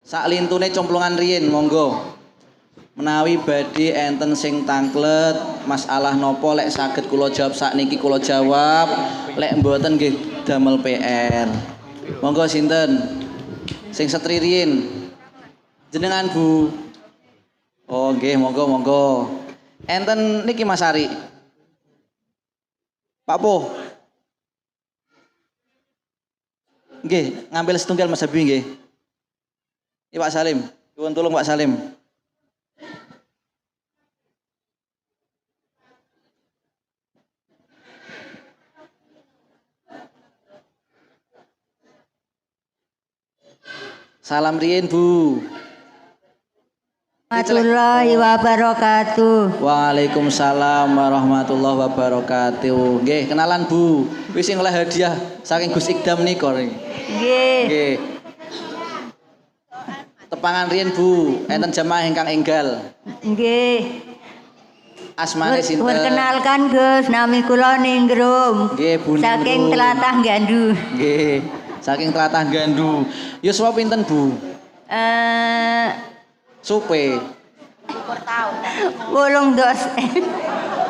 Sak lintune complongan riyin monggo. Menawi badhe enten sing tangklet masalah nopo lek saged kula jawab sakniki kula jawab, lek mboten nggih damel PR. Monggo sinten? Sing setri riyin. Jenengan Bu. Oh nggih monggo. Enten niki Mas Ari. Pak Po. Nggih, ngambil setunggal Mas Abi nggih. Iki Pak Salim, nyuwun tulung Pak Salim. Salam riyin Bu. Warahmatullahi wabarakatuh. Waalaikumsalam warahmatullahi wabarakatuh. Nggih, kenalan Bu. Wis sing oleh hadiah saking Gus Ikdam nika niki. Nggih. Nggih. Tepangan riyin Bu, enten jamaah ingkang enggal. Nggih. Asmane sinten? Perkenalkan Gus, nami kula Ninggrum. Nggih, Bu. Saking Tlatah Gandu. Nggih, saking Tlatah Gandu. Yuswa pinten Bu? Supe. 8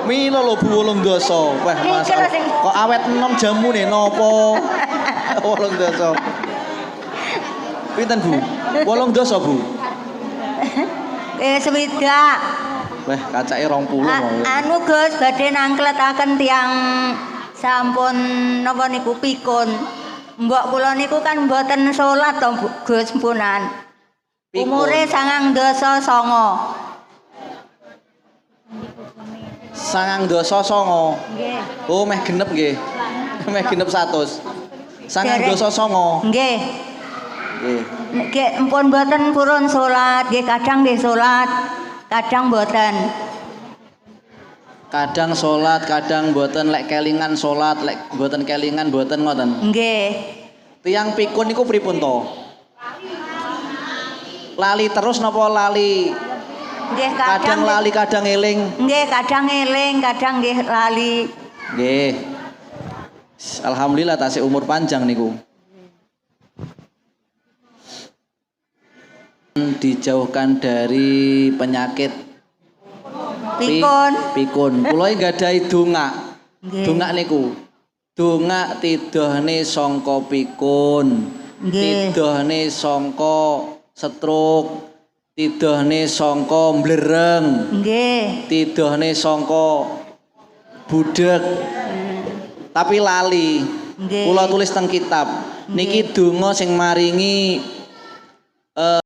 Mila lho Bu 8 doso. Wah, Mas. Kok awet enom jamune napa? 8 doso. Pinten Bu? 8 doso Bu. Swidak. Wah, kacake 20 mau. Anu Gus, badhe nangkletaken tiyang sampun napa niku pikun. Mbok kula niku kan mboten salat to Gus punan. Umure 9 doso songo. 9 doso songo. Nggih. Oh, meh genep nggih. Meh genep 100. 9 doso songo. Nggih. Nggih. Nggih empun mboten purun salat, nggih kadang nggih salat, kadang mboten. Kadang salat, kadang mboten, lek kelingan salat, lek mboten kelingan mboten ngoten. Nggih. Tiyang pikun niku pripun to? Lali terus napa lali? Nggih Kadang lali, kadang eling. Nggih kadang eling, kadang nggih lali. Nggih. Alhamdulillah tasih umur panjang niku. Dijauhkan dari penyakit pikun. Kula nggadahi donga. Donga niku. Donga tidohne sangka pikun. Tidohne sangka stroke. Tidohne sangka mblereng. Nggih. Tidohne sangka budek. Tapi lali. Kula tulis teng kitab. Niki donga sing maringi